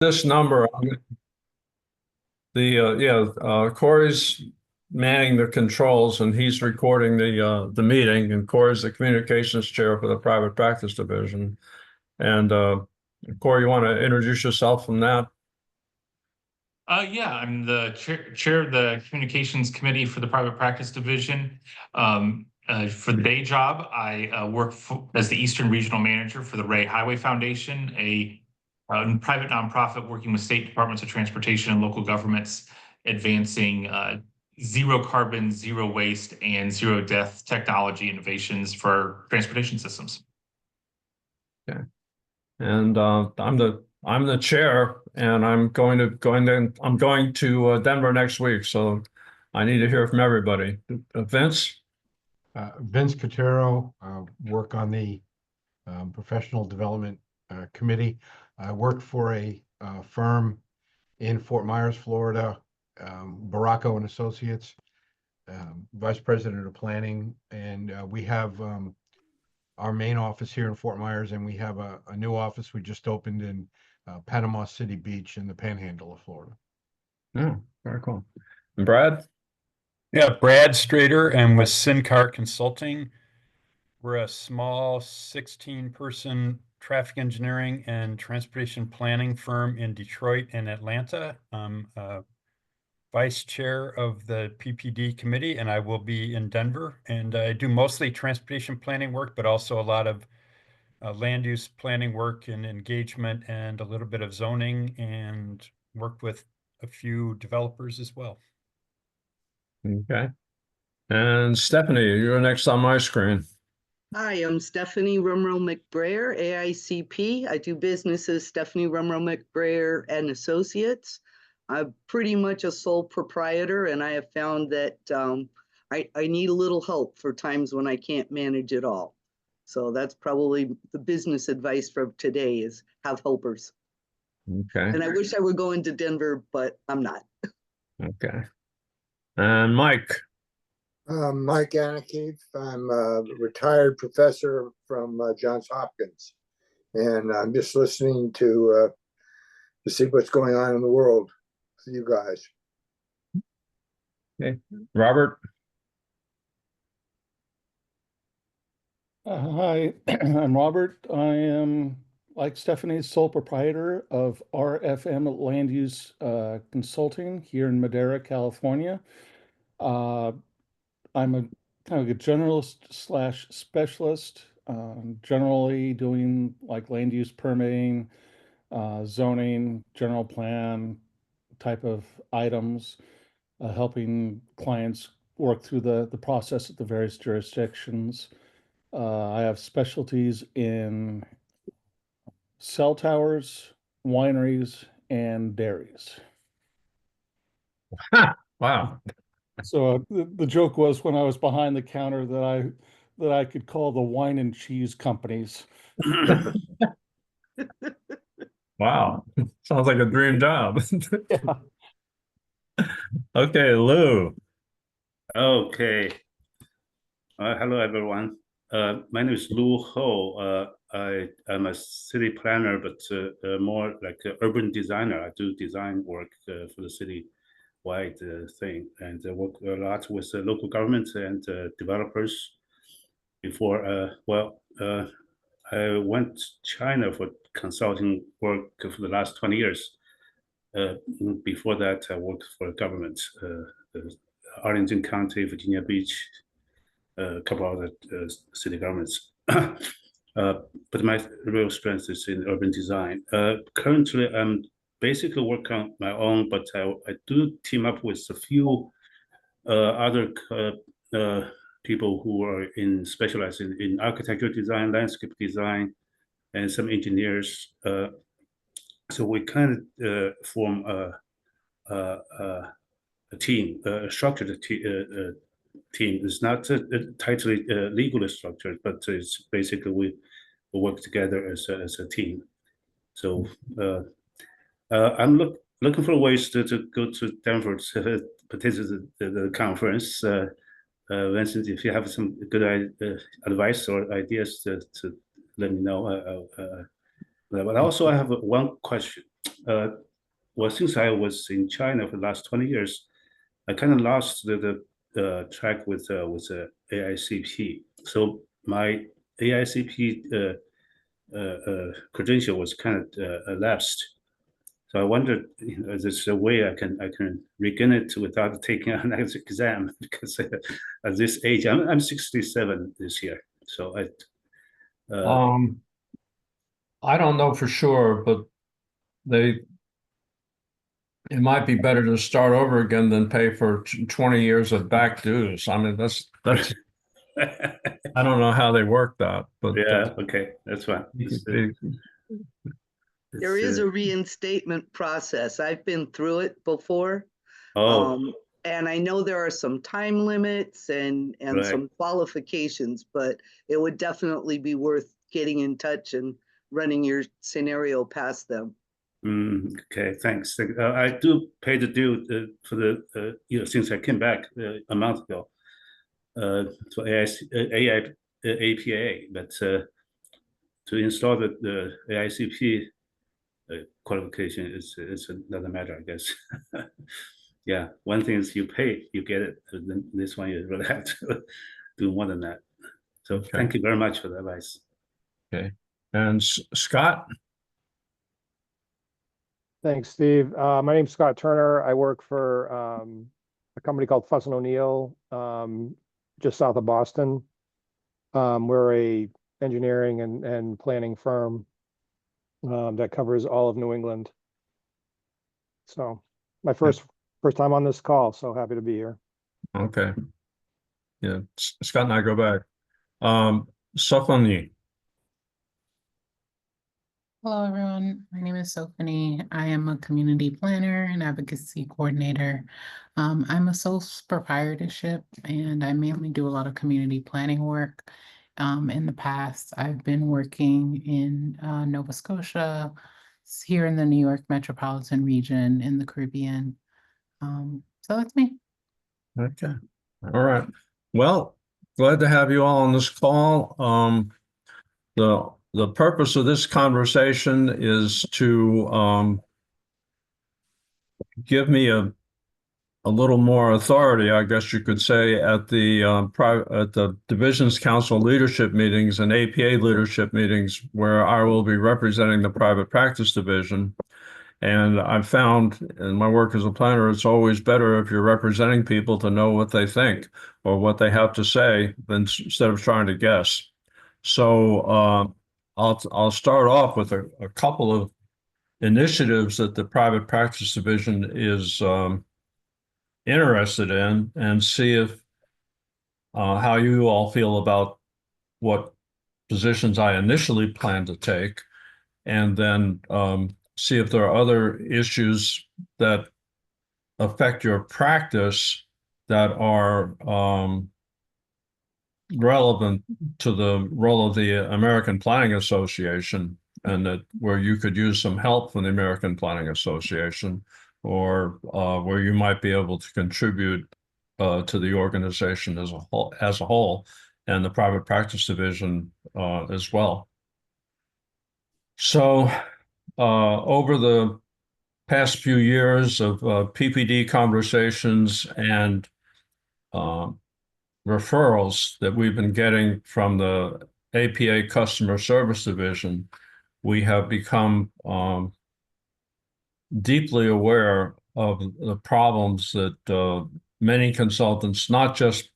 this number, Corey's manning the controls and he's recording the meeting, and Corey's the communications chair for the private practice division. And Corey, you want to introduce yourself from that? Yeah, I'm the chair of the communications committee for the private practice division. For the day job, I work as the Eastern Regional Manager for the Ray Highway Foundation, a private nonprofit working with state departments of transportation and local governments, advancing zero carbon, zero waste, and zero death technology innovations for transportation systems. Okay. And I'm the chair, and I'm going to Denver next week, so I need to hear from everybody. Vince? Vince Cotero, work on the professional development committee. I work for a firm in Fort Myers, Florida, Baracco and Associates, vice president of planning, and we have our main office here in Fort Myers, and we have a new office we just opened in Panama City Beach in the Panhandle of Florida. Yeah, very cool. And Brad? Yeah, Brad Strader, and with SynCart Consulting. We're a small 16-person traffic engineering and transportation planning firm in Detroit and Atlanta. I'm vice chair of the PPD committee, and I will be in Denver. And I do mostly transportation planning work, but also a lot of land use planning work and engagement, and a little bit of zoning, and work with a few developers as well. Okay. And Stephanie, you're next on my screen. Hi, I'm Stephanie Rumrow McBrayer, AICP. I do business as Stephanie Rumrow McBrayer and Associates. I'm pretty much a sole proprietor, and I have found that I need a little help for times when I can't manage it all. So that's probably the business advice for today, is have helpers. Okay. And I wish I were going to Denver, but I'm not. Okay. And Mike? Mike Anakeith. I'm a retired professor from Johns Hopkins, and I'm just listening to see what's going on in the world with you guys. Okay. Robert? Hi, I'm Robert. I am, like Stephanie, sole proprietor of RFM Land Use Consulting here in Madera, California. I'm a kind of a generalist slash specialist, generally doing like land use permitting, zoning, general plan type of items, helping clients work through the process at the various jurisdictions. I have specialties in cell towers, wineries, and dairies. Wow. So the joke was, when I was behind the counter, that I could call the wine and cheese companies. Wow. Sounds like a dream job. Yeah. Okay, Lou. Okay. Hello, everyone. My name is Lu Ho. I am a city planner, but more like an urban designer. I do design work for the city-wide thing, and work a lot with local governments and developers. Before, I went to China for consulting work for the last 20 years. Before that, I worked for government, Arlington County, Virginia Beach, a couple other city governments. But my real strength is in urban design. Currently, I'm basically working on my own, but I do team up with a few other people who are specializing in architectural design, landscape design, and some engineers. So we kind of form a team, a structured team. It's not tightly legally structured, but it's basically we work together as a team. So I'm looking for ways to go to Denver to participate in the conference. Vincent, if you have some good advice or ideas to let me know. But also I have one question. well, since I was in China for the last 20 years, I kind of lost the track with AICP. So my AICP credential was kind of lapsed. So I wondered, is there a way I can regain it without taking an exam? Because at this age, I'm 67 this year. So I don't know for sure, but it might be better to start over again than pay for 20 years of back dues. I mean, that's I don't know how they work that, but yeah, okay, that's fine. There is a reinstatement process. I've been through it before. Oh, And I know there are some time limits and Right. some qualifications, but it would definitely be worth getting in touch and running your scenario past them. okay, thanks. I do pay the due for the since I came back a month ago to APA, but to install the AICP qualification is another matter, I guess. Yeah, one thing is you pay, you get it. Then this one you really have to do more than that. So thank you very much for the advice. Okay. And Scott? Thanks, Steve. My name's Scott Turner. I work for a company called Fuss & O'Neill, just south of Boston. We're a engineering and planning firm that covers all of New England. So my first time on this call, so happy to be here. Okay. Yeah, Scott and I go back. Sophanie. Hello, everyone. My name is Sophanie. I am a community planner and advocacy coordinator. I'm a sole proprietorship, and I mainly do a lot of community planning work. In the past, I've been working in Nova Scotia, here in the New York metropolitan region, in the Caribbean. So that's me. Okay. All right. Well, glad to have you all on this call. The purpose of this conversation is to give me a little more authority, I guess you could say, at the Divisions Council leadership meetings and APA leadership meetings, where I will be representing the private practice division. And I've found in my work as a planner, it's always better if you're representing people to know what they think or what they have to say instead of trying to guess. So I'll start off with a couple of initiatives that the private practice division is interested in, and see if how you all feel about what positions I initially plan to take, and then see if there are other issues that affect your practice that are relevant to the role of the American Planning Association, and that where you could use some help from the American Planning Association, or where you might be able to contribute to the organization as a whole, and the private practice division as well. So over the past few years of PPD conversations and referrals that we've been getting from the APA Customer Service Division, we have become deeply aware of the problems that many consultants, not just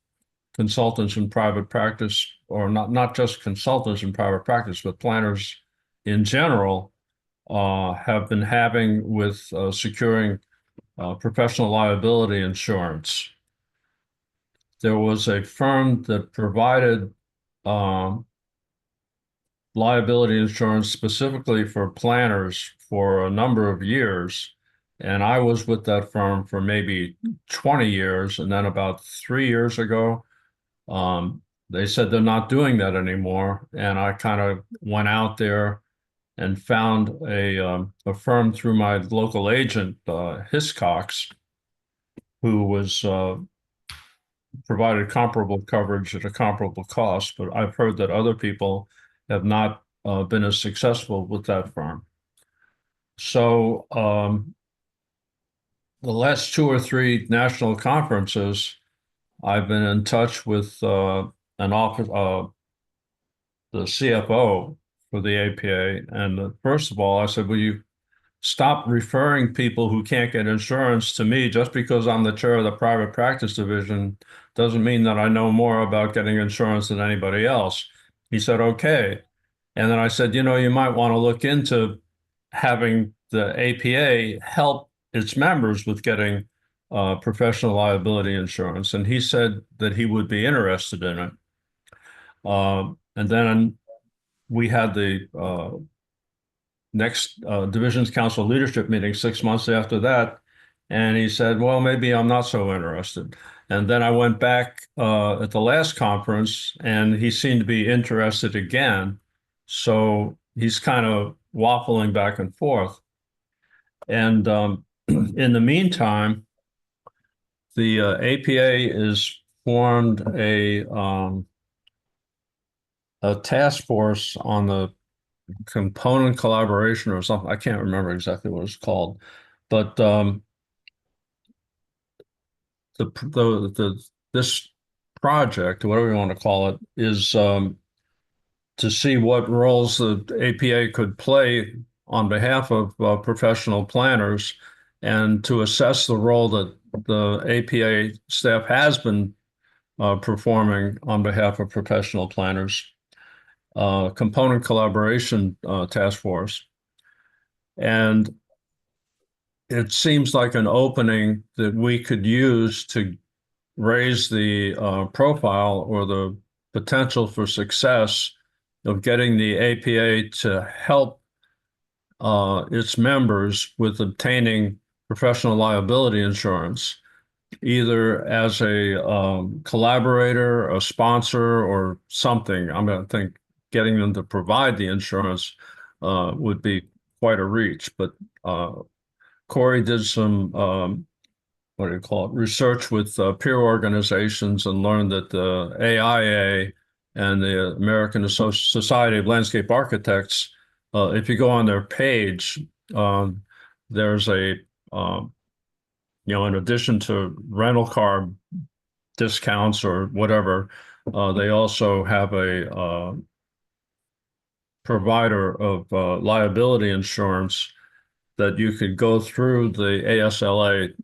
consultants in private practice, or not just consultants in private practice, but planners in general, have been having with securing professional liability insurance. There was a firm that provided liability insurance specifically for planners for a number of years. And I was with that firm for maybe 20 years. And then about 3 years ago, they said they're not doing that anymore. And I kind of went out there and found a firm through my local agent, Hiscox, who was provided comparable coverage at a comparable cost. But I've heard that other people have not been as successful with that firm. So the last 2 or 3 national conferences, I've been in touch with an office, the CFO for the APA. And first of all, I said, will you stop referring people who can't get insurance to me? Just because I'm the chair of the private practice division doesn't mean that I know more about getting insurance than anybody else. He said, okay. And then I said, you know, you might want to look into having the APA help its members with getting professional liability insurance. And he said that he would be interested in it. And then we had the next Divisions Council leadership meeting 6 months after that. And he said, well, maybe I'm not so interested. And then I went back at the last conference and he seemed to be interested again. So he's kind of waffling back and forth. And in the meantime, the APA is formed a task force on the component collaboration or something. I can't remember exactly what it's called, but this project, whatever you want to call it, is to see what roles the APA could play on behalf of professional planners, and to assess the role that the APA staff has been performing on behalf of professional planners. Component collaboration task force. And it seems like an opening that we could use to raise the profile or the potential for success of getting the APA to help its members with obtaining professional liability insurance, either as a collaborator, a sponsor, or something. I'm going to think getting them to provide the insurance would be quite a reach. But Corey did some, what do you call it, research with peer organizations and learned that the AIA and the American Society of Landscape Architects, if you go on their page, there's a, in addition to rental car discounts or whatever, they also have a provider of liability insurance that you could go through the ASLA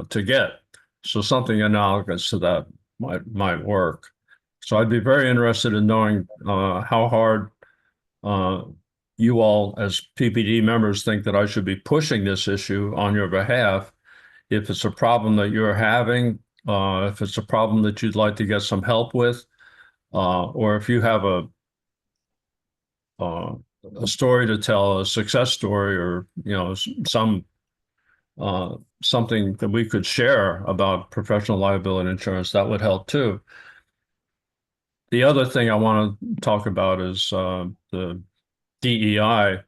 to get. So something analogous to that might work. So I'd be very interested in knowing how hard you all as PPD members think that I should be pushing this issue on your behalf. If it's a problem that you're having, if it's a problem that you'd like to get some help with, or if you have a story to tell, a success story, or some something that we could share about professional liability insurance, that would help too. The other thing I want to talk about is the DEI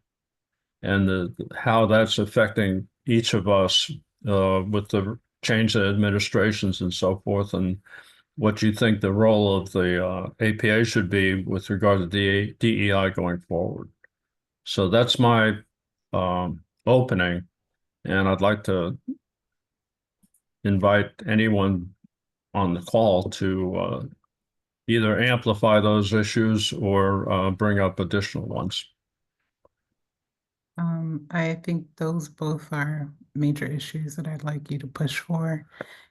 and how that's affecting each of us with the change in administrations and so forth, and what you think the role of the APA should be with regard to the DEI going forward. So that's my opening, and I'd like to invite anyone on the call to either amplify those issues or bring up additional ones. I think those both are major issues that I'd like you to push for.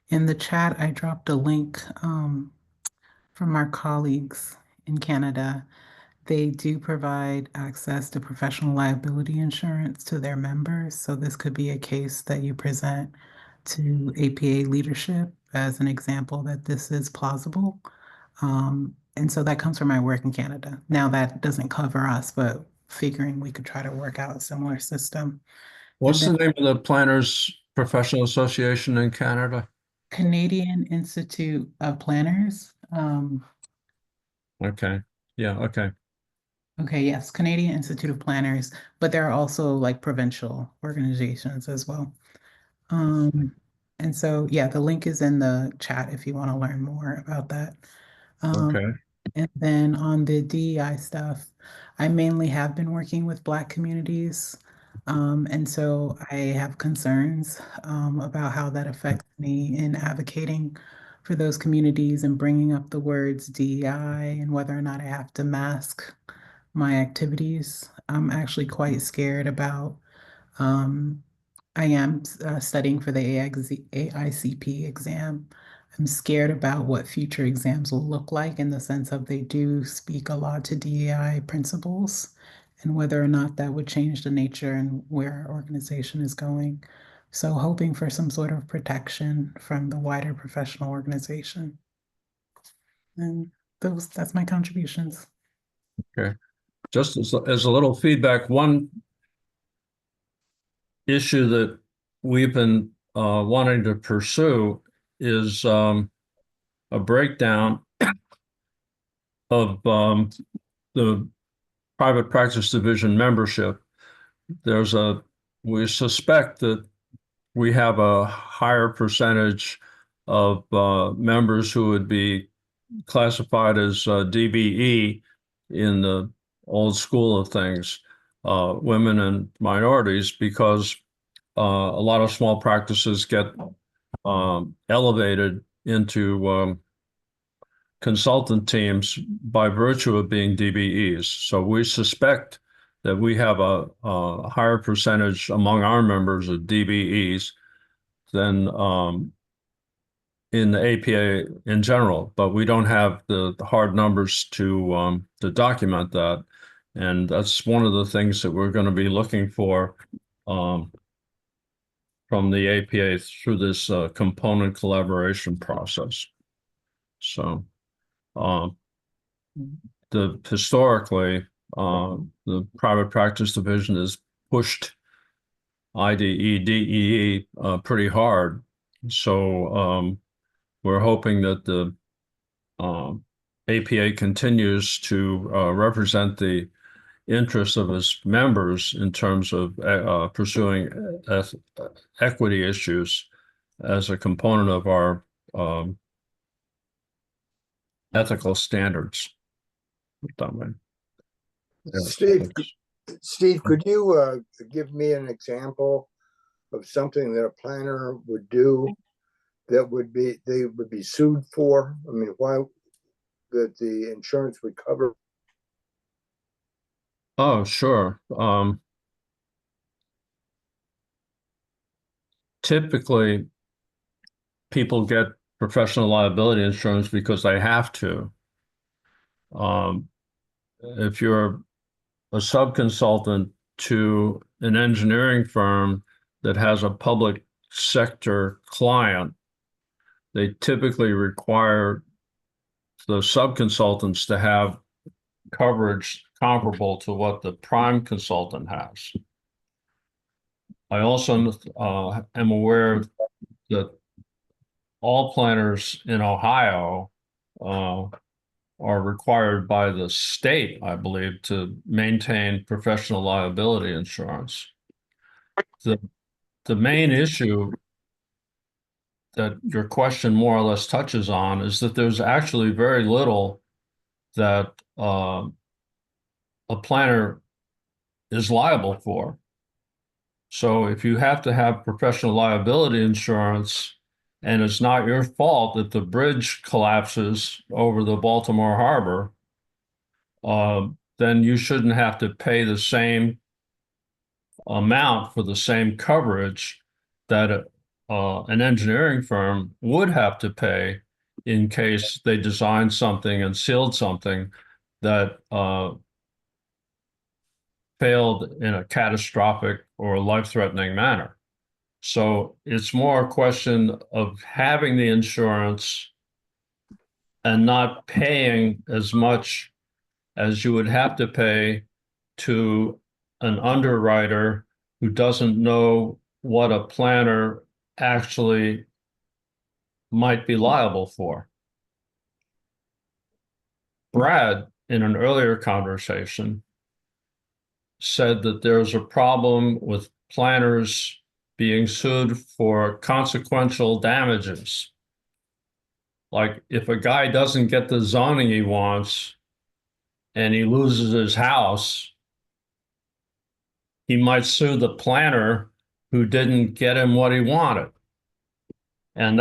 In the chat, I dropped a link from our colleagues in Canada. They do provide access to professional liability insurance to their members. So this could be a case that you present to APA leadership as an example that this is plausible. And so that comes from my work in Canada. Now that doesn't cover us, but figuring we could try to work out a similar system. What's the name of the Planners Professional Association in Canada? Canadian Institute of Planners. Okay. Yeah, okay. Okay, yes, Canadian Institute of Planners, but there are also like provincial organizations as well. And so, yeah, the link is in the chat if you want to learn more about that. Okay. And then on the DEI stuff, I mainly have been working with Black communities. And so I have concerns about how that affects me in advocating for those communities and bringing up the words DEI and whether or not I have to mask my activities. I'm actually quite scared about I am studying for the AICP exam. I'm scared about what future exams will look like in the sense of they do speak a lot to DEI principles and whether or not that would change the nature and where our organization is going. So hoping for some sort of protection from the wider professional organization. And that's my contributions. Okay. Just as a little feedback, one issue that we've been wanting to pursue is a breakdown of the private practice division membership. We suspect that we have a higher percentage of members who would be classified as DBE in the old school of things, women and minorities, because a lot of small practices get elevated into consultant teams by virtue of being DBEs. So we suspect that we have a higher percentage among our members of DBEs than in the APA in general, but we don't have the hard numbers to document that. And that's one of the things that we're going to be looking for from the APA through this component collaboration process. So historically, the private practice division has pushed IDE, DEE pretty hard. So we're hoping that the APA continues to represent the interests of its members in terms of pursuing equity issues as a component of our ethical standards. Steve, could you give me an example of something that a planner would do that they would be sued for? I mean, why that the insurance would cover? Oh, sure. Typically, people get professional liability insurance because they have to. If you're a subconsultant to an engineering firm that has a public sector client, they typically require the subconsultants to have coverage comparable to what the prime consultant has. I also am aware that all planners in Ohio are required by the state, I believe, to maintain professional liability insurance. The main issue that your question more or less touches on is that there's actually very little that a planner is liable for. So if you have to have professional liability insurance and it's not your fault that the bridge collapses over the Baltimore Harbor, then you shouldn't have to pay the same amount for the same coverage that an engineering firm would have to pay in case they designed something and sealed something that failed in a catastrophic or life-threatening manner. So it's more a question of having the insurance and not paying as much as you would have to pay to an underwriter who doesn't know what a planner actually might be liable for. Brad, in an earlier conversation, said that there's a problem with planners being sued for consequential damages. Like if a guy doesn't get the zoning he wants and he loses his house, he might sue the planner who didn't get him what he wanted. And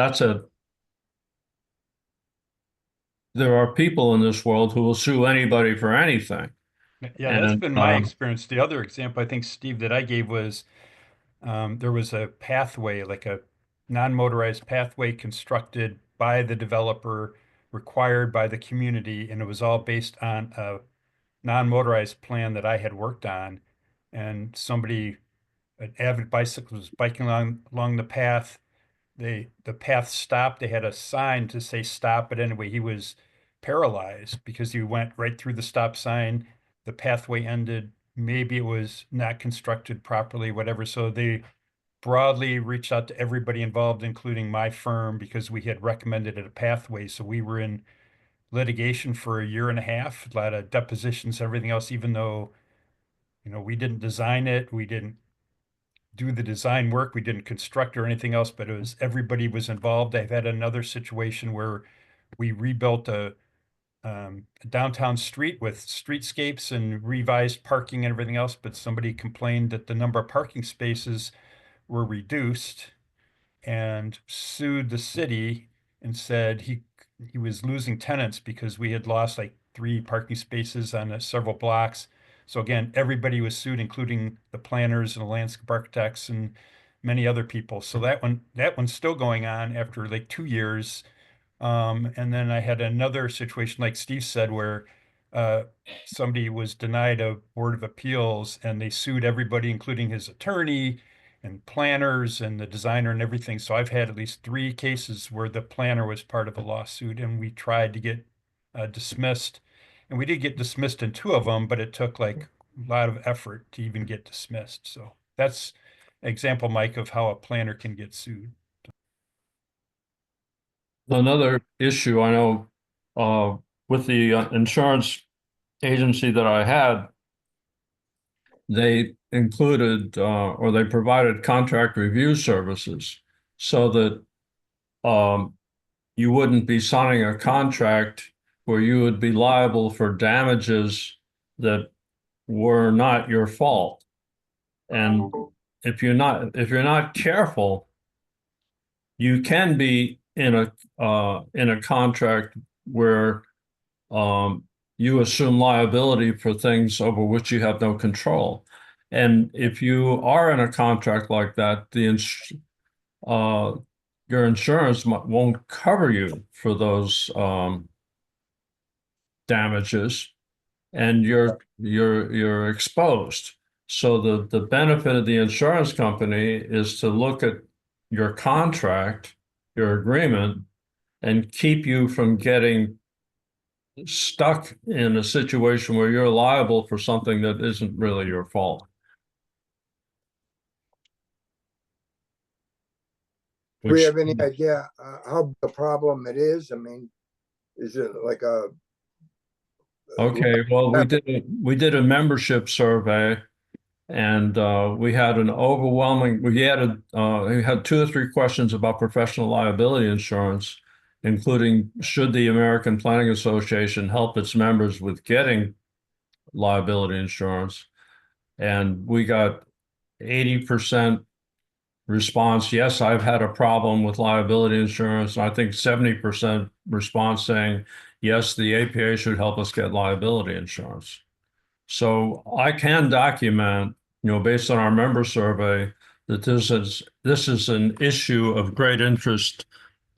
there are people in this world who will sue anybody for anything. Yeah, that's And, been my experience. The other example, I think, Steve, that I gave was there was a pathway, like a non-motorized pathway constructed by the developer, required by the community, and it was all based on a non-motorized plan that I had worked on. And somebody, an avid bicyclist, was biking along the path. The path stopped. They had a sign to say stop, but anyway, he was paralyzed because he went right through the stop sign. The pathway ended. Maybe it was not constructed properly, whatever. So they broadly reached out to everybody involved, including my firm, because we had recommended it a pathway. So we were in litigation for a year and a half, a lot of depositions, everything else, even though, we didn't design it, we didn't do the design work, we didn't construct or anything else, but everybody was involved. I've had another situation where we rebuilt a downtown street with streetscapes and revised parking and everything else, but somebody complained that the number of parking spaces were reduced and sued the city and said he was losing tenants because we had lost like 3 parking spaces on several blocks. So again, everybody was sued, including the planners and the landscape architects and many other people. So that one's still going on after like 2 years. And then I had another situation, like Steve said, where somebody was denied a Board of Appeals and they sued everybody, including his attorney and planners and the designer and everything. So I've had at least 3 cases where the planner was part of a lawsuit and we tried to get dismissed. And we did get dismissed in 2 of them, but it took like a lot of effort to even get dismissed. So that's an example, Mike, of how a planner can get sued. another issue I know with the insurance agency that I had, they included or they provided contract review services so that you wouldn't be signing a contract where you would be liable for damages that were not your fault. And if you're not careful, you can be in a contract where you assume liability for things over which you have no control. And if you are in a contract like that, your insurance won't cover you for those damages, and you're exposed. So the benefit of the insurance company is to look at your contract, your agreement, and keep you from getting stuck in a situation where you're liable for something that isn't really your fault. Do we have any idea how big a problem it is? I mean, is it like a? Okay, well, we did a membership survey, and we had an overwhelming. We had 2 or 3 questions about professional liability insurance, including should the American Planning Association help its members with getting liability insurance, and we got 80% response, yes, I've had a problem with liability insurance. I think 70% response saying, yes, the APA should help us get liability insurance. So I can document, based on our member survey, that this is an issue of great interest,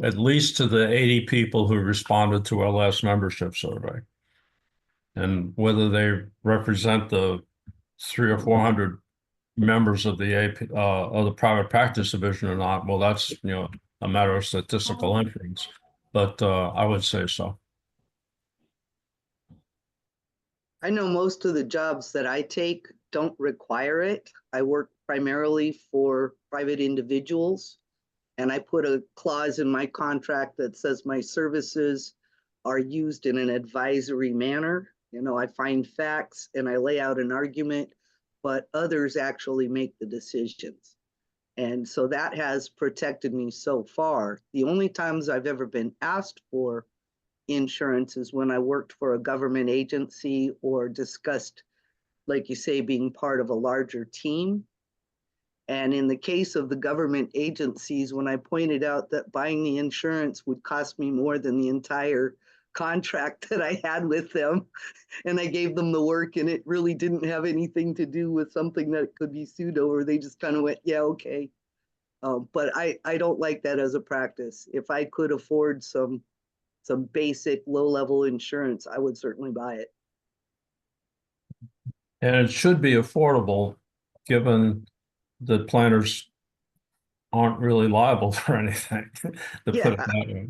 at least to the 80 people who responded to our last membership survey. And whether they represent the 300 or 400 members of the private practice division or not, well, that's a matter of statistical inference, but I would say so. I know most of the jobs that I take don't require it. I work primarily for private individuals, and I put a clause in my contract that says my services are used in an advisory manner. I find facts and I lay out an argument, but others actually make the decisions. And so that has protected me so far. The only times I've ever been asked for insurance is when I worked for a government agency or discussed like you say, being part of a larger team. And in the case of the government agencies, when I pointed out that buying the insurance would cost me more than the entire contract that I had with them, and I gave them the work and it really didn't have anything to do with something that could be sued over, they just kind of went, yeah, okay. But I don't like that as a practice. If I could afford some basic low-level insurance, I would certainly buy it. And it should be affordable, given that planners aren't really liable for anything, to put it Yeah. that way.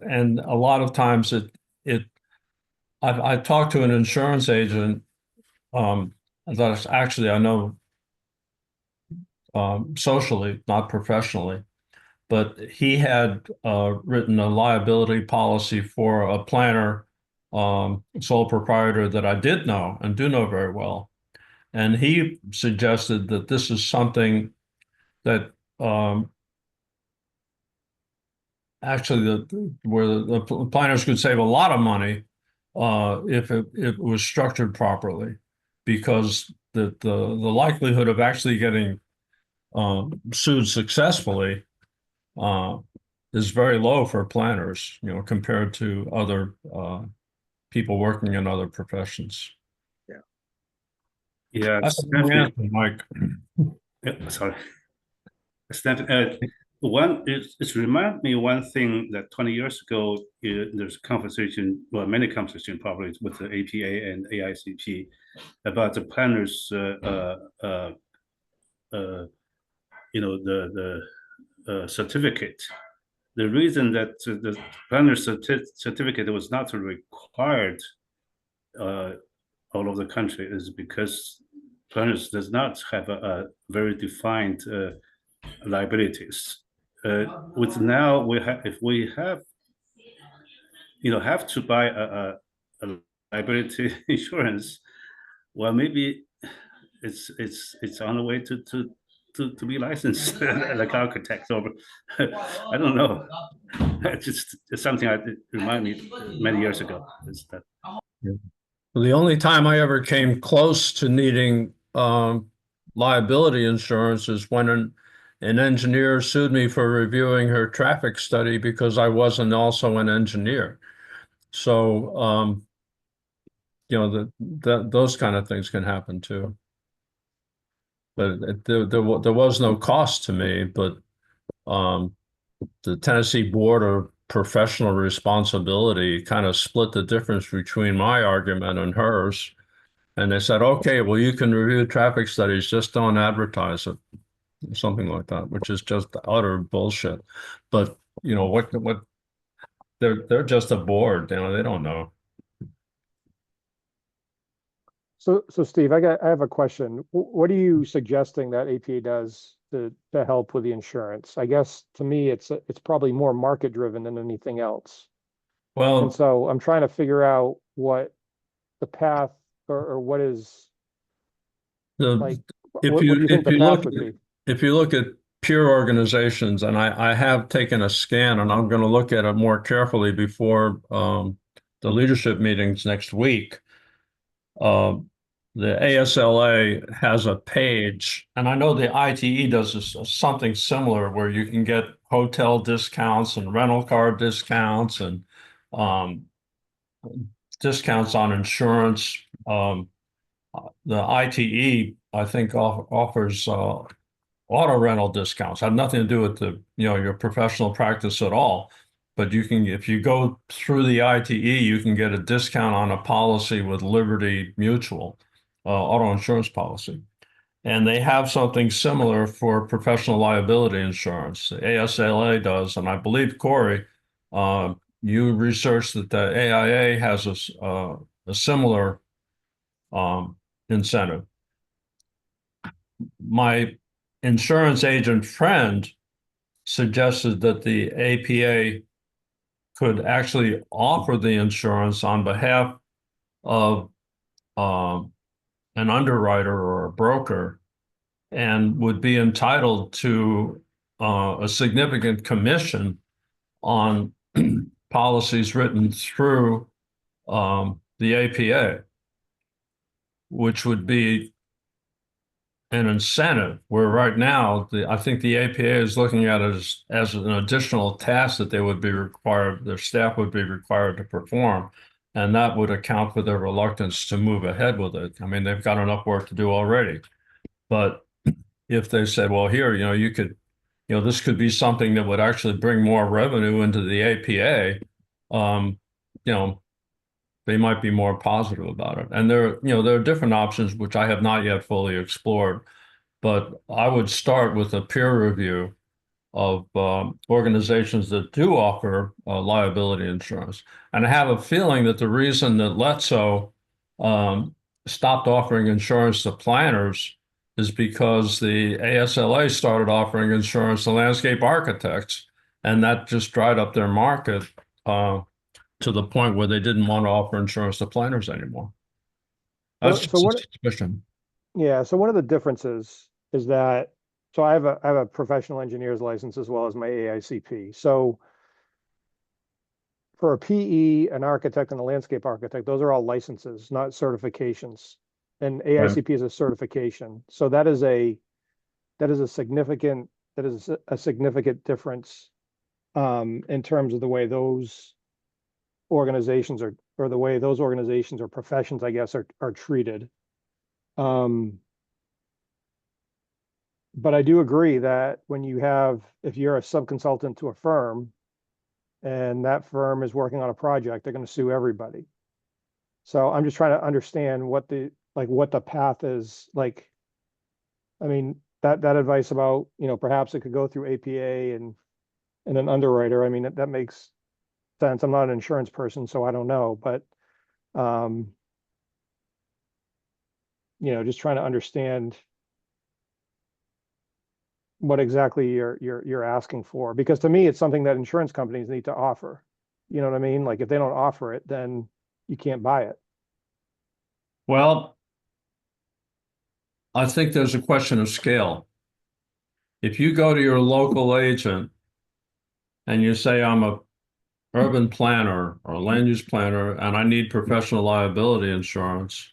And a lot of times I talked to an insurance agent that actually I know socially, not professionally, but he had written a liability policy for a planner, sole proprietor that I did know and do know very well. And he suggested that this is something that actually where the planners could save a lot of money if it was structured properly, because the likelihood of actually getting sued successfully is very low for planners, compared to other people working in other professions. Yeah, That's a good answer, Mike. yeah, sorry. It's remind me one thing that 20 years ago, there's conversation, well, many conversations probably with the APA and AICP about the planners, the certificate. The reason that the planner certificate was not required all over the country is because planners does not have a very defined liabilities. With now we have, if we have, have to buy a liability insurance, well, maybe it's on the way to be licensed like architects, or I don't know. It's something it reminded me many years ago. Is that The only time I ever came close to needing liability insurance is when an engineer sued me for reviewing her traffic study because I wasn't also an engineer. So, those kind of things can happen too. But there was no cost to me, but the Tennessee Board of Professional Responsibility kind of split the difference between my argument and hers. And they said, okay, well, you can review traffic studies, just don't advertise it. Something like that, which is just utter bullshit. But what they're just a board, they don't know. So Steve, I have a question. What are you suggesting that APA does to help with the insurance? I guess to me, it's probably more market driven than anything else. And Well, so I'm trying to figure out what the path or what is like, what do you think the path would be? if you look at peer organizations, and I have taken a scan, and I'm going to look at it more carefully before the leadership meetings next week. The ASLA has a page, and I know the ITE does something similar where you can get hotel discounts and rental car discounts and discounts on insurance. The ITE, I think, offers auto rental discounts. Have nothing to do with your professional practice at all. But if you go through the ITE, you can get a discount on a policy with Liberty Mutual, auto insurance policy. And they have something similar for professional liability insurance. The ASLA does, and I believe, Corey, you researched that the AIA has a similar incentive. My insurance agent friend suggested that the APA could actually offer the insurance on behalf of an underwriter or a broker, and would be entitled to a significant commission on policies written through the APA. which would be an incentive, where right now, I think the APA is looking at it as an additional task that they would be required, their staff would be required to perform. And that would account for their reluctance to move ahead with it. I mean, they've got enough work to do already. But if they said, well, here, you could, this could be something that would actually bring more revenue into the APA, they might be more positive about it. And there are different options which I have not yet fully explored, but I would start with a peer review of organizations that do offer liability insurance. And I have a feeling that the reason that Letso stopped offering insurance to planners is because the ASLA started offering insurance to landscape architects, and that just dried up their market to the point where they didn't want to offer insurance to planners anymore. That's just a suspicion. Yeah, so one of the differences is that, so I have a professional engineer's license as well as my AICP. So for a PE, an architect, and a landscape architect, those are all licenses, not certifications. And AICP is a certification. So that is a significant difference in terms of the way those organizations are, or the way those organizations or professions, I guess, are treated. But I do agree that if you're a subconsultant to a firm and that firm is working on a project, they're going to sue everybody. So I'm just trying to understand what the path is like. I mean, that advice about, perhaps it could go through APA and an underwriter. I mean, that makes sense. I'm not an insurance person, so I don't know, but just trying to understand what exactly you're asking for, because to me, it's something that insurance companies need to offer. You know what I mean? Like, if they don't offer it, then you can't buy it. Well, I think there's a question of scale. If you go to your local agent and you say, I'm a urban planner or land use planner, and I need professional liability insurance,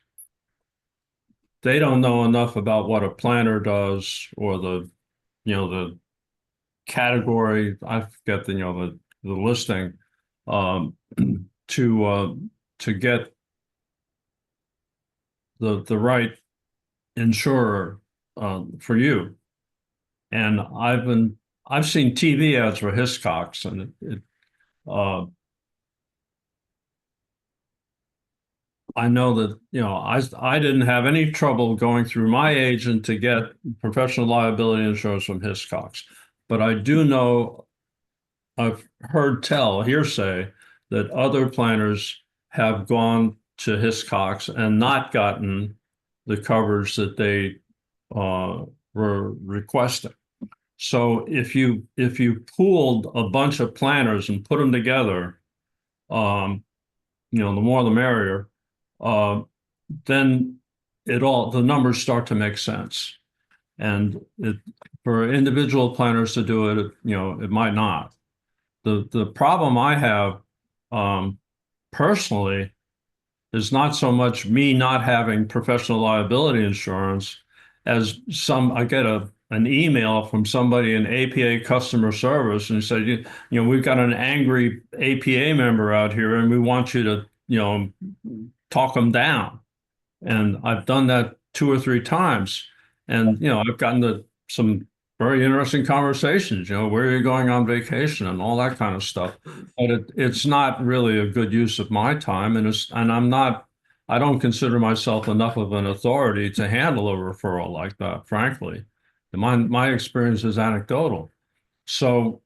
they don't know enough about what a planner does, or the category, I forget the listing, to get the right insurer for you. And I've seen TV ads for Hiscox, and I know that, I didn't have any trouble going through my agent to get professional liability insurance from Hiscox. But I do know, I've heard hearsay, that other planners have gone to Hiscox and not gotten the coverage that they were requesting. So if you pooled a bunch of planners and put them together, the more the merrier, then the numbers start to make sense. And for individual planners to do it, it might not. The problem I have personally is not so much me not having professional liability insurance as I get an email from somebody in APA customer service and said, we've got an angry APA member out here and we want you to, talk them down. And I've done that 2 or 3 times. And, I've gotten to some very interesting conversations, where are you going on vacation and all that kind of stuff. But it's not really a good use of my time. I don't consider myself enough of an authority to handle a referral like that, frankly. My experience is anecdotal. So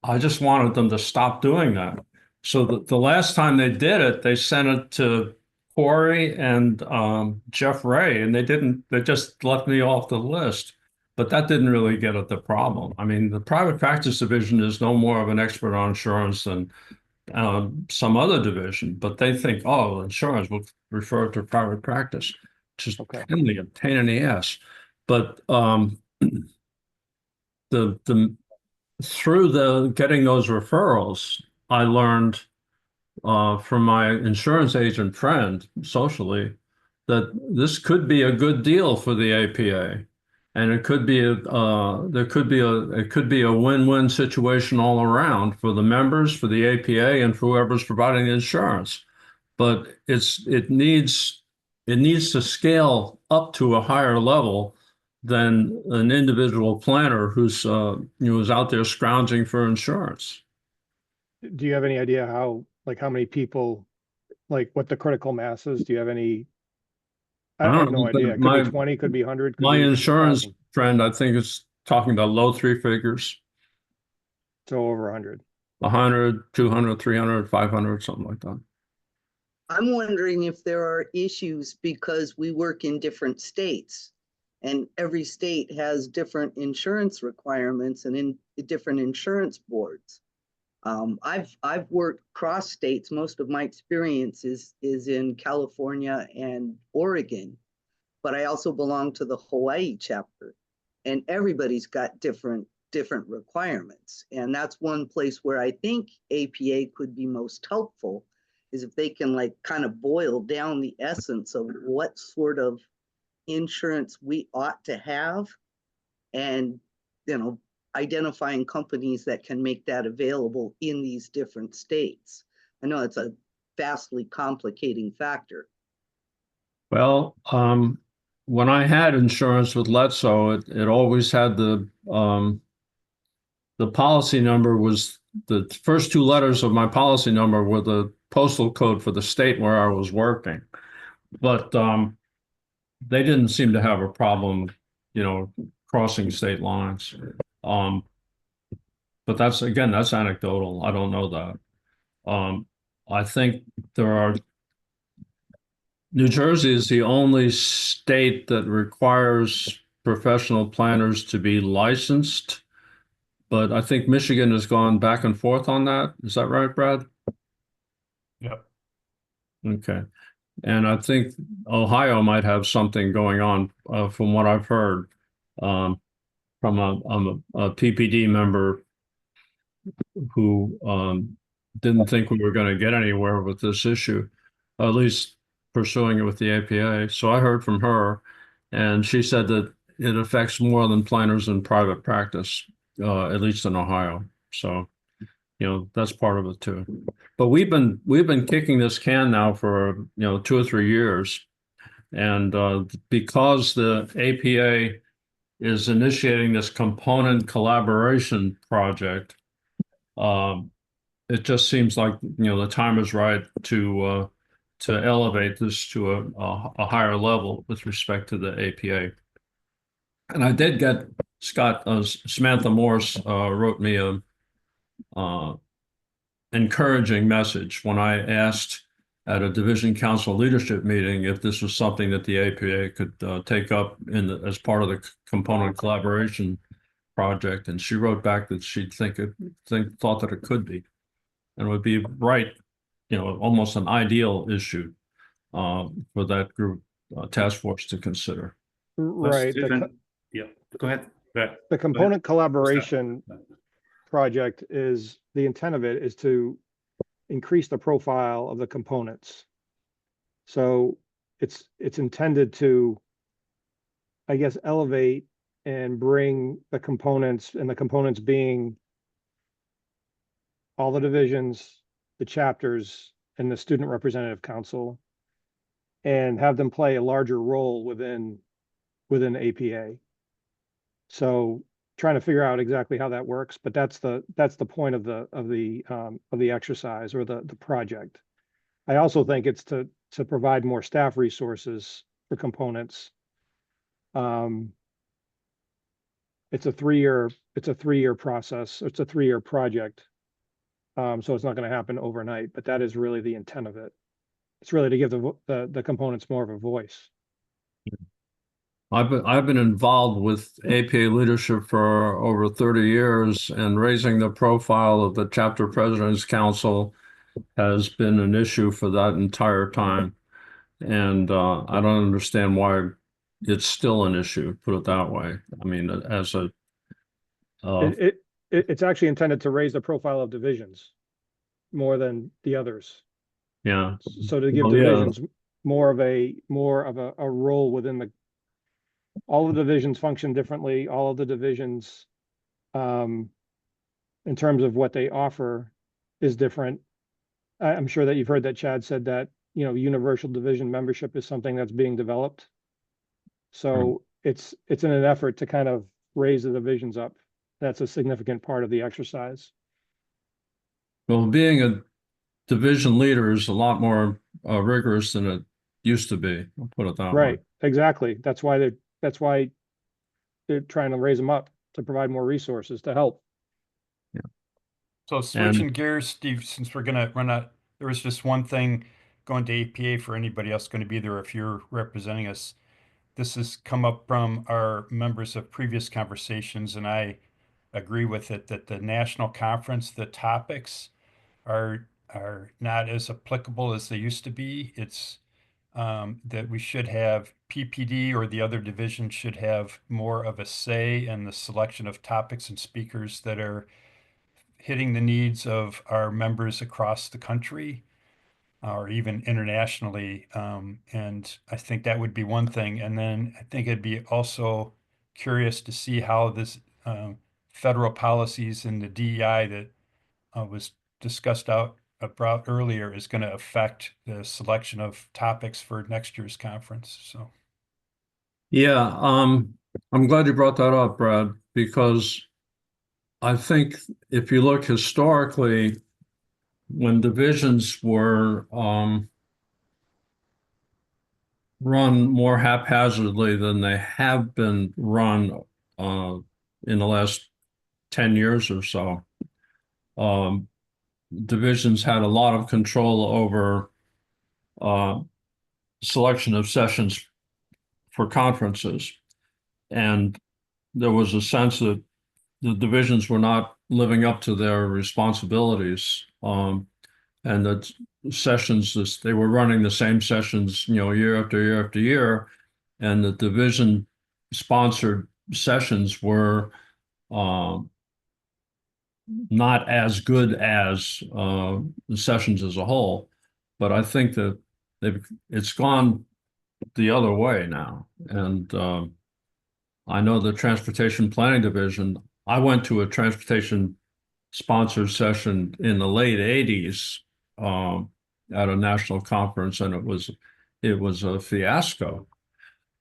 I just wanted them to stop doing that. So the last time they did it, they sent it to Corey and Jeff Ray, and they just left me off the list. But that didn't really get at the problem. I mean, the private practice division is no more of an expert on insurance than some other division, but they think, oh, insurance will refer to private practice, which is Okay. a pain in the ass. But through getting those referrals, I learned from my insurance agent friend socially that this could be a good deal for the APA. And it could be it could be a win-win situation all around for the members, for the APA, and for whoever's providing the insurance. But it needs to scale up to a higher level than an individual planner who's who's out there scrounging for insurance. Do you have any idea how many people, like what the critical mass is? Do you have any? I don't have no know, but idea. It could be 20, could be 100. Could My be insurance 1,000. friend, I think, is talking about low three figures, So over 100. 100, 200, 300, 500, something like that. I'm wondering if there are issues because we work in different states and every state has different insurance requirements and in different insurance boards. I've worked cross states. Most of my experience is in California and Oregon, but I also belong to the Hawaii chapter, and everybody's got different requirements. And that's one place where I think APA could be most helpful, is if they can kind of boil down the essence of what sort of insurance we ought to have, and identifying companies that can make that available in these different states. I know it's a vastly complicating factor. Well, when I had insurance with Letso, it always had the policy number was the first two letters of my policy number were the postal code for the state where I was working. But they didn't seem to have a problem, crossing state lines. But that's anecdotal. I don't know that. I think New Jersey is the only state that requires professional planners to be licensed, but I think Michigan has gone back and forth on that. Is that right, Brad? Yep. Okay. And I think Ohio might have something going on, from what I've heard, from a PPD member who didn't think we were going to get anywhere with this issue, at least pursuing it with the APA. So I heard from her, and she said that it affects more than planners in private practice, at least in Ohio. So, that's part of it too. But we've been kicking this can now for 2 or 3 years, and because the APA is initiating this component collaboration project, it just seems like the time is right to elevate this to a higher level with respect to the APA. And I did get Samantha Morse wrote me a encouraging message when I asked at a division council leadership meeting if this was something that the APA could take up as part of the component collaboration project, and she wrote back that she'd thought that it could be, and would be right, almost an ideal issue for that group task force to consider. Right. Yeah, go ahead. The component collaboration project the intent of it is to increase the profile of the components. So it's intended to, I guess, elevate and bring the components, and the components being all the divisions, the chapters, and the student representative council, and have them play a larger role within APA. So trying to figure out exactly how that works, but that's the point of the exercise or the project. I also think it's to provide more staff resources for components. It's a 3-year process. It's a 3-year project. So it's not going to happen overnight, but that is really the intent of it. It's really to give the components more of a voice. I've been involved with APA leadership for over 30 years, and raising the profile of the chapter president's council has been an issue for that entire time. And I don't understand why it's still an issue, put it that way. I mean, as a it's actually intended to raise the profile of divisions more than the others. yeah. So to give divisions more of a role within all of the divisions function differently. All of the divisions, in terms of what they offer, is different. I'm sure that you've heard that Chad said that, universal division membership is something that's being developed. So it's in an effort to kind of raise the divisions up. That's a significant part of the exercise. Well, being a division leader is a lot more rigorous than it used to be. I'll put it that way. Right, exactly. That's why they're trying to raise them up to provide more resources to help. So switching gears, Steve, since we're gonna run out, there was just one thing going to APA for anybody else going to be there if you're representing us. This has come up from our members of previous conversations, and I agree with it, that the national conference, the topics are not as applicable as they used to be. It's that we should have PPD, or the other division should have more of a say in the selection of topics and speakers that are hitting the needs of our members across the country or even internationally. And I think that would be one thing. And then I think it'd be also curious to see how this federal policies and the DEI that was discussed about earlier is going to affect the selection of topics for next year's conference. So, yeah, I'm glad you brought that up, Brad, because I think if you look historically, when divisions were run more haphazardly than they have been run in the last 10 years or so, divisions had a lot of control over selection of sessions for conferences. And there was a sense that the divisions were not living up to their responsibilities. And that sessions, they were running the same sessions, year after year after year. And the division sponsored sessions were not as good as the sessions as a whole. But I think that it's gone the other way now. And I know the Transportation Planning Division, I went to a transportation sponsored session in the late 80s at a national conference, and it was a fiasco.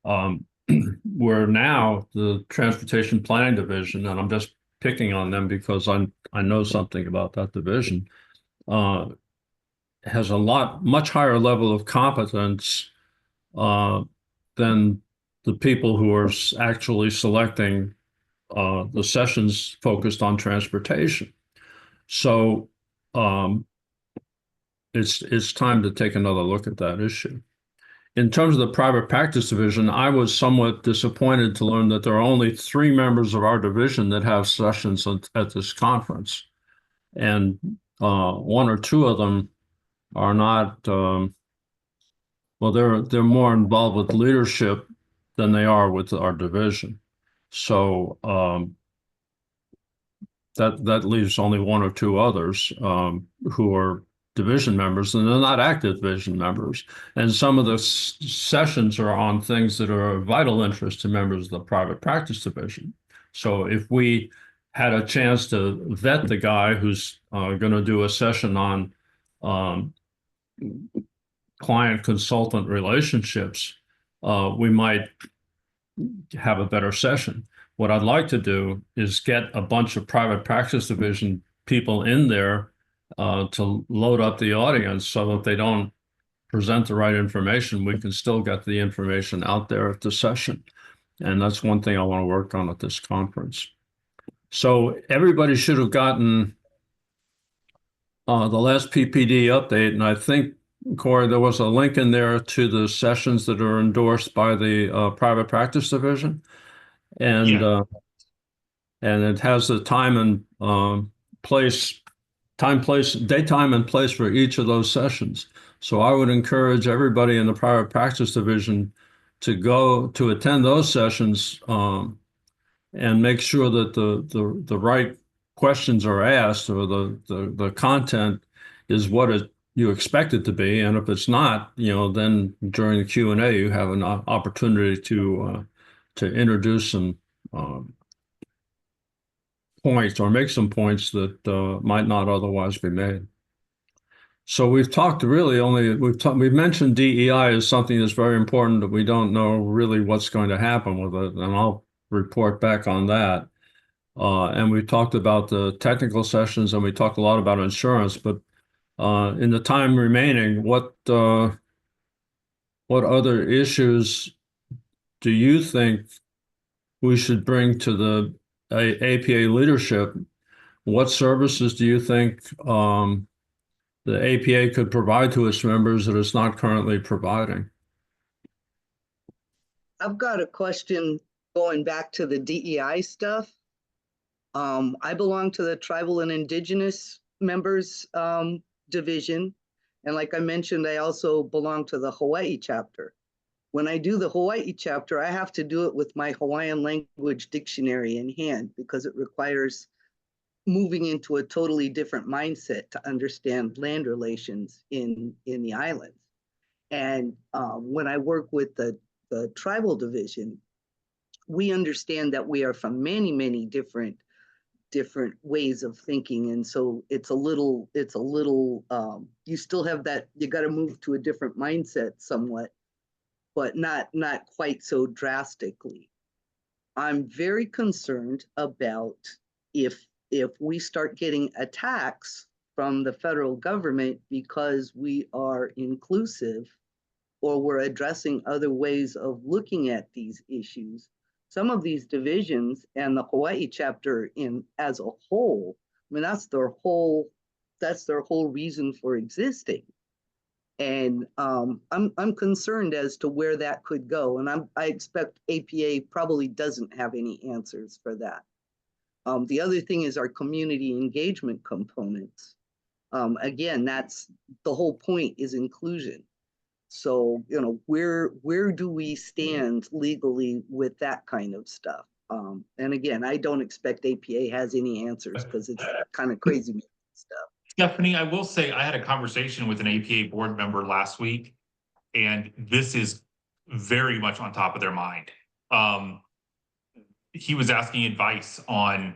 Where now the Transportation Planning Division, and I'm just picking on them because I know something about that division, has a much higher level of competence than the people who are actually selecting the sessions focused on transportation. So it's time to take another look at that issue. In terms of the private practice division, I was somewhat disappointed to learn that there are only 3 members of our division that have sessions at this conference. And 1 or 2 of them are not, well, they're more involved with leadership than they are with our division. So that leaves only 1 or 2 others who are division members, and they're not active division members. And some of the sessions are on things that are of vital interest to members of the private practice division. So if we had a chance to vet the guy who's going to do a session on client consultant relationships, we might have a better session. What I'd like to do is get a bunch of private practice division people in there to load up the audience so that they don't present the right information. We can still get the information out there at the session. And that's one thing I want to work on at this conference. So everybody should have gotten the last PPD update. And I think, Corey, there was a link in there to the sessions that are endorsed by the private practice division. And and it has the time and date, time, and place for each of those sessions. So I would encourage everybody in the private practice division to go to attend those sessions and make sure that the right questions are asked, or the content is what it you expect it to be, and if it's not, then during the Q&A, you have an opportunity to introduce some points or make some points that might not otherwise be made. So we've talked really only, we've mentioned DEI as something that's very important, that we don't know really what's going to happen with it, and I'll report back on that. And we talked about the technical sessions, and we talked a lot about insurance, but in the time remaining, what other issues do you think we should bring to the APA leadership? What services do you think the APA could provide to its members that it's not currently providing? I've got a question going back to the DEI stuff. I belong to the Tribal and Indigenous Members Division. And like I mentioned, I also belong to the Hawaii chapter. When I do the Hawaii chapter, I have to do it with my Hawaiian language dictionary in hand, because it requires moving into a totally different mindset to understand land relations in the islands. And when I work with the tribal division, we understand that we are from many, many different ways of thinking. And so it's a little, you still have that, you got to move to a different mindset somewhat, but not quite so drastically. I'm very concerned about if we start getting attacks from the federal government because we are inclusive or we're addressing other ways of looking at these issues. Some of these divisions and the Hawaii chapter as a whole, I mean, that's their whole reason for existing. And I'm concerned as to where that could go. And I expect APA probably doesn't have any answers for that. The other thing is our community engagement components. Again, that's the whole point, is inclusion. So, where do we stand legally with that kind of stuff? And again, I don't expect APA has any answers, because it's kind of crazy stuff. Stephanie, I will say I had a conversation with an APA board member last week, and this is very much on top of their mind. He was asking advice on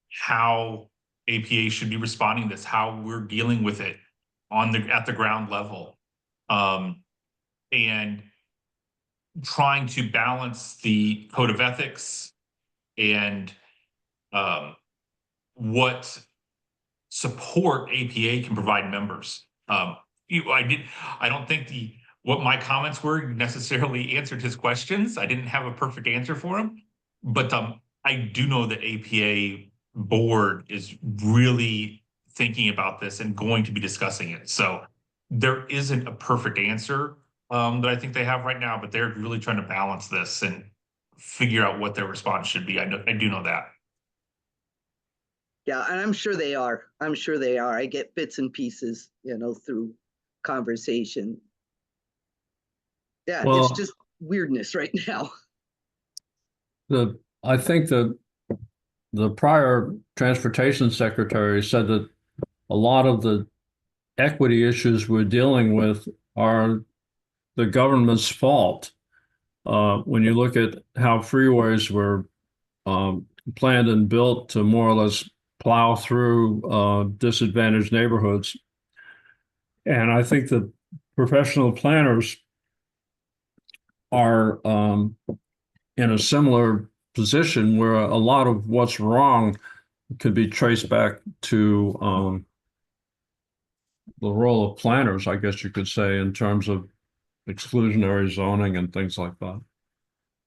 how APA should be responding to this, how we're dealing with it at the ground level. And trying to balance the code of ethics and what support APA can provide members. I don't think what my comments were necessarily answered his questions. I didn't have a perfect answer for him, but I do know that APA board is really thinking about this and going to be discussing it. So there isn't a perfect answer that I think they have right now, but they're really trying to balance this and figure out what their response should be. I do know that. Yeah, and I'm sure they are. I get bits and pieces, through conversation. Yeah, Well, it's just weirdness right now. I think the prior transportation secretary said that a lot of the equity issues we're dealing with are the government's fault. When you look at how freeways were planned and built to more or less plow through disadvantaged neighborhoods. And I think the professional planners are in a similar position where a lot of what's wrong could be traced back to the role of planners, I guess you could say, in terms of exclusionary zoning and things like that.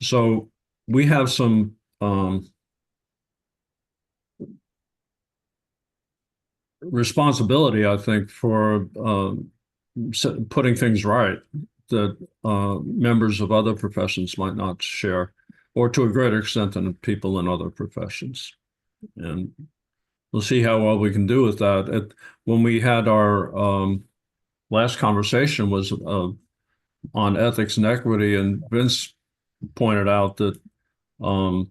So we have some responsibility, I think, for putting things right that members of other professions might not share, or to a greater extent than people in other professions. And we'll see how well we can do with that. When we had our last conversation was on ethics and equity, and Vince pointed out that the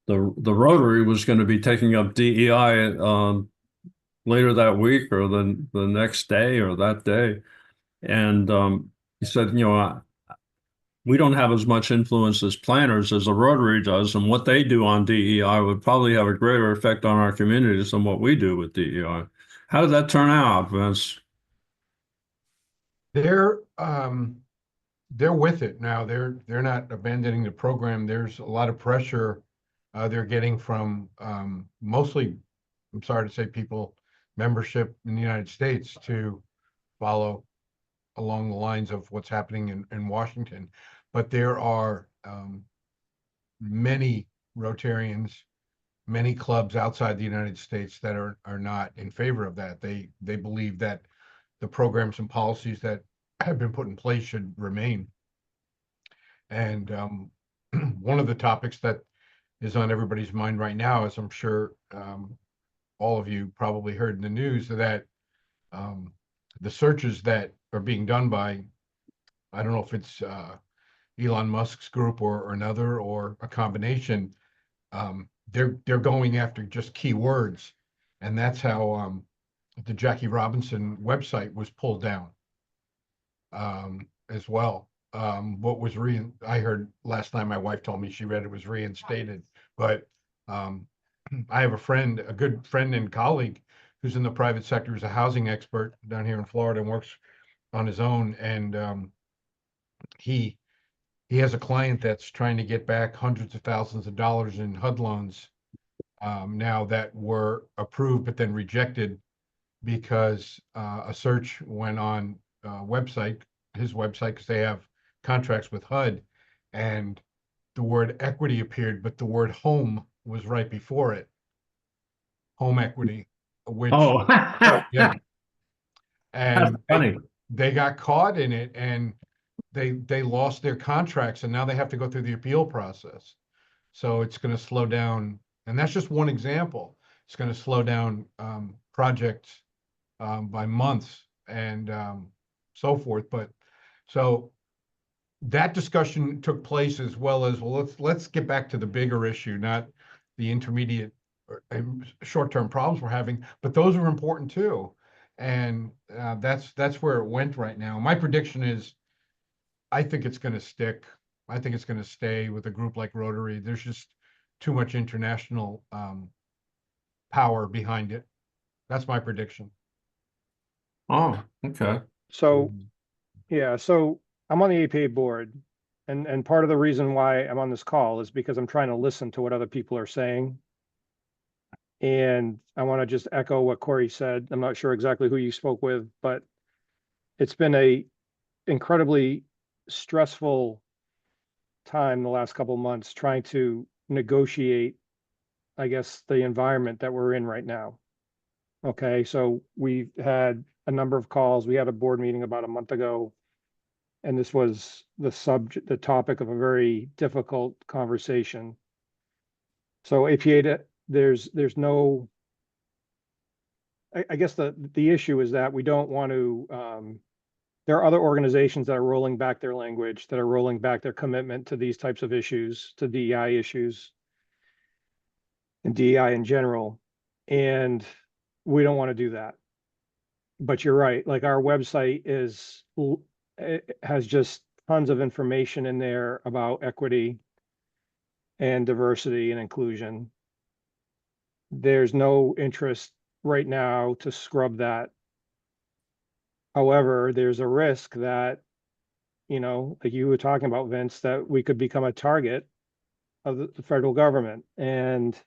Rotary was going to be taking up DEI later that week or the next day or that day. And he said, we don't have as much influence as planners as the Rotary does, and what they do on DEI would probably have a greater effect on our communities than what we do with DEI. How did that turn out, Vince? They're with it now. They're not abandoning the program. There's a lot of pressure they're getting from mostly, I'm sorry to say, people membership in the United States to follow along the lines of what's happening in Washington. But there are many Rotarians, many clubs outside the United States that are not in favor of that. They believe that the programs and policies that have been put in place should remain. And one of the topics that is on everybody's mind right now, as I'm sure all of you probably heard in the news, that the searches that are being done by, I don't know if it's Elon Musk's group or another or a combination, they're going after just keywords, and that's how the Jackie Robinson website was pulled down as well. What was I heard last time my wife told me she read it was reinstated, but I have a good friend and colleague who's in the private sector, who's a housing expert down here in Florida and works on his own, and he has a client that's trying to get back hundreds of thousands of dollars in HUD loans now that were approved but then rejected because a search went on his website, because they have contracts with HUD, and the word equity appeared, but the word home was right before it. Home equity, which yeah, and Funny. they got caught in it, and they lost their contracts, and now they have to go through the appeal process. So it's going to slow down, and that's just one example. It's going to slow down projects by months and so forth. But so that discussion took place, as well as, well, let's get back to the bigger issue, not the intermediate or short-term problems we're having, but those are important too. And that's where it went right now. My prediction is, I think it's going to stick. I think it's going to stay with a group like Rotary. There's just too much international power behind it. That's my prediction. Oh, okay. So, yeah, so I'm on the APA board, and part of the reason why I'm on this call is because I'm trying to listen to what other people are saying. And I want to just echo what Corey said. I'm not sure exactly who you spoke with, but it's been a incredibly stressful time the last couple of months trying to negotiate, I guess, the environment that we're in right now. Okay, so we've had a number of calls. We had a board meeting about a month ago, and this was the topic of a very difficult conversation. So APA, there's no, I guess the issue is that we don't want to, there are other organizations that are rolling back their language, that are rolling back their commitment to these types of issues, to DEI issues and DEI in general. And we don't want to do that. But you're right, like our website it has just tons of information in there about equity and diversity and inclusion. There's no interest right now to scrub that. However, there's a risk that, like you were talking about, Vince, that we could become a target of the federal government, and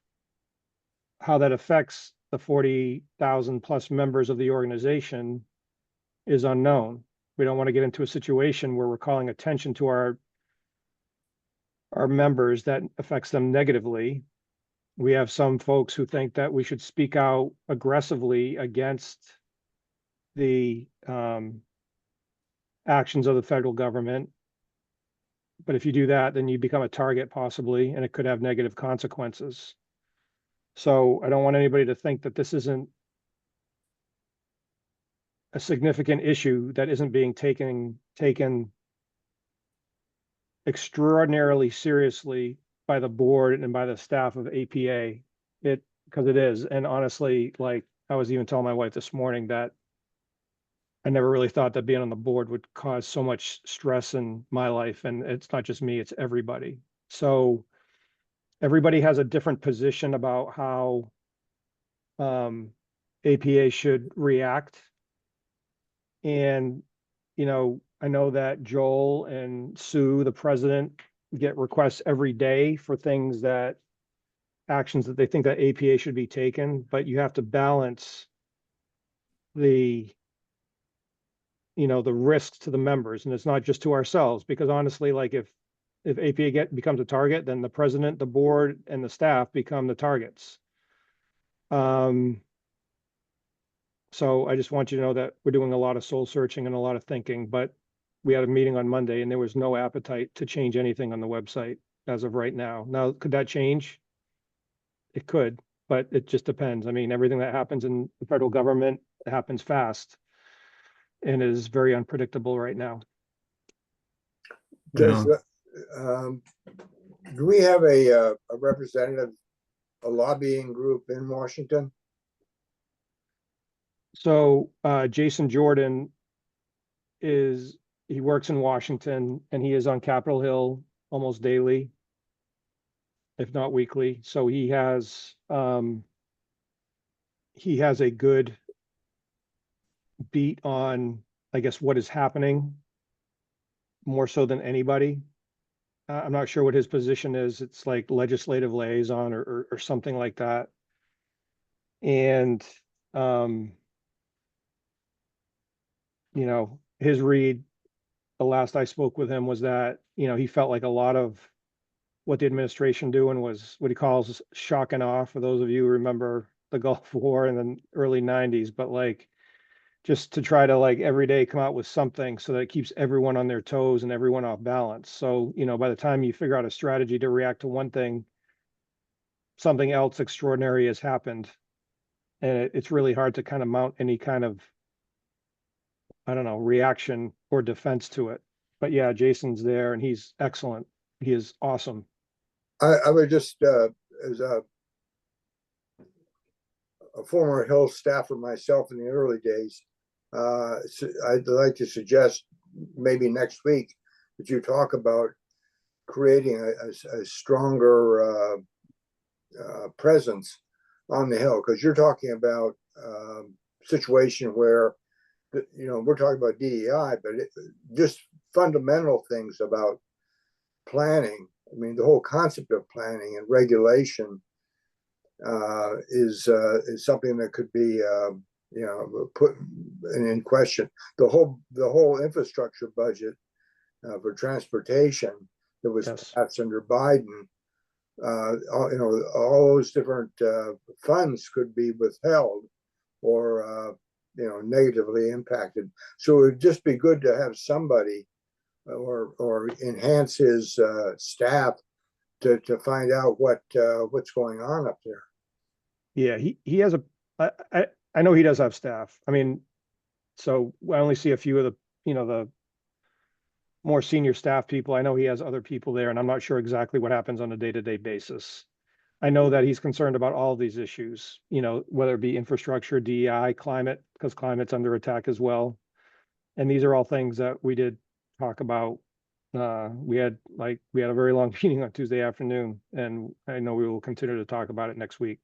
how that affects the 40,000 plus members of the organization is unknown. We don't want to get into a situation where we're calling attention to our members that affects them negatively. We have some folks who think that we should speak out aggressively against the actions of the federal government. But if you do that, then you become a target possibly, and it could have negative consequences. So I don't want anybody to think that this isn't a significant issue that isn't being taken extraordinarily seriously by the board and by the staff of APA. Because it is. And honestly, like, I was even telling my wife this morning that I never really thought that being on the board would cause so much stress in my life. And it's not just me, it's everybody. So everybody has a different position about how APA should react. And, I know that Joel and Sue, the president, get requests every day for things actions that they think that APA should be taken, but you have to balance the risks to the members, and it's not just to ourselves, because honestly, like if APA becomes a target, then the president, the board, and the staff become the targets. So I just want you to know that we're doing a lot of soul searching and a lot of thinking, but we had a meeting on Monday and there was no appetite to change anything on the website as of right now. Now, could that change? It could, but it just depends. I mean, everything that happens in the federal government happens fast and is very unpredictable right now. Does, do we have a representative, a lobbying group in Washington? So Jason Jordan he works in Washington and he is on Capitol Hill almost daily, if not weekly. So he has a good beat on, I guess, what is happening more so than anybody. I'm not sure what his position is. It's like legislative liaison or something like that. And his read, the last I spoke with him was that, he felt like a lot of what the administration doing was what he calls shock and awe, for those of you who remember the Gulf War in the early 90s, but like just to try to like every day come out with something so that it keeps everyone on their toes and everyone off balance. So, by the time you figure out a strategy to react to one thing, something else extraordinary has happened. And it's really hard to kind of mount any kind of, I don't know, reaction or defense to it. But yeah, Jason's there and he's excellent. He is awesome. I would just, as a former Hill staffer myself in the early days, I'd like to suggest maybe next week that you talk about creating a stronger presence on the Hill, because you're talking about a situation where, we're talking about DEI, but just fundamental things about planning. I mean, the whole concept of planning and regulation is something that could be put in question. The whole infrastructure budget for transportation that was passed under Biden, all those different funds could be withheld or negatively impacted. So it would just be good to have somebody or enhance his staff to find out what's going on up there. Yeah, he has I know he does have staff. I mean, so I only see a few of the the more senior staff people. I know he has other people there, and I'm not sure exactly what happens on a day-to-day basis. I know that he's concerned about all of these issues, whether it be infrastructure, DEI, climate, because climate's under attack as well. And these are all things that we did talk about. We had a very long meeting on Tuesday afternoon, and I know we will continue to talk about it next week.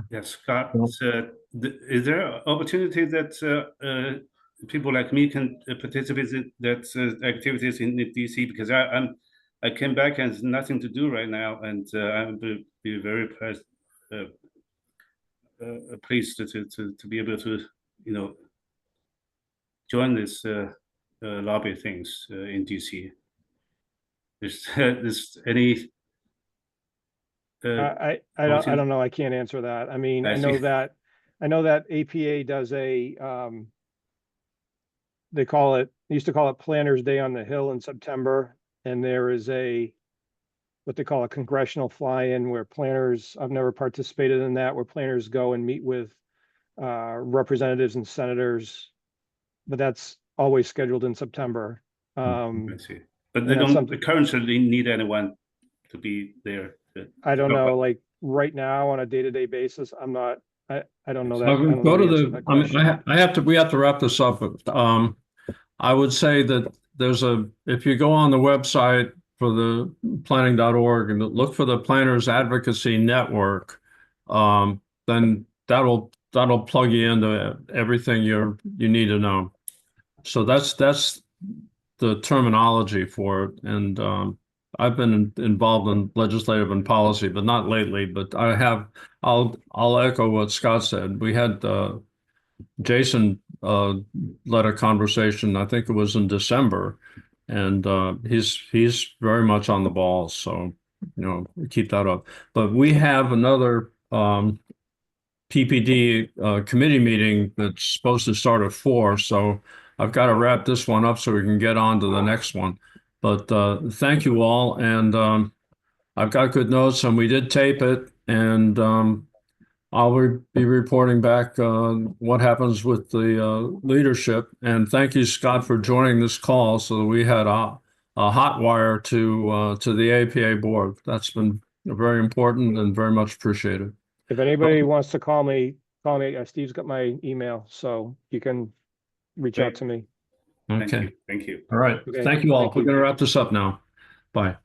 Yes, Scott, is there opportunity that people like me can participate in that activities in the DC? Because I came back and there's nothing to do right now, and I would be very pleased to be able to join this lobby things in DC. There's any I don't know. I can't answer that. I mean, I know that APA does they used to call it Planners Day on the Hill in September. And there is what they call a congressional fly-in where planners, I've never participated in that, where planners go and meet with representatives and senators, but that's always scheduled in September. I see. But they don't currently need anyone to be there. I don't know, like right now on a day-to-day basis, I'm not I don't know that. I Go don't know to the answer to the, that I mean, question. we have to wrap this up. I would say that if you go on the website for the planning.org and look for the Planners Advocacy Network, then that'll plug you into everything you need to know. So that's the terminology for it. And I've been involved in legislative and policy, but not lately. But I'll echo what Scott said. We had Jason led a conversation. I think it was in December, and he's very much on the ball. So keep that up. But we have another PPD committee meeting that's supposed to start at 4. So I've got to wrap this one up so we can get on to the next one. But thank you all, and I've got good notes, and we did tape it, and I'll be reporting back what happens with the leadership. And thank you, Scott, for joining this call so that we had a hot wire to the APA board. That's been very important and very much appreciated. If anybody wants to call me. Steve's got my email, so you can reach out to me. Okay. Thank you. All right. Okay. Thank you all. Thank We're you. going to wrap this up now. Bye.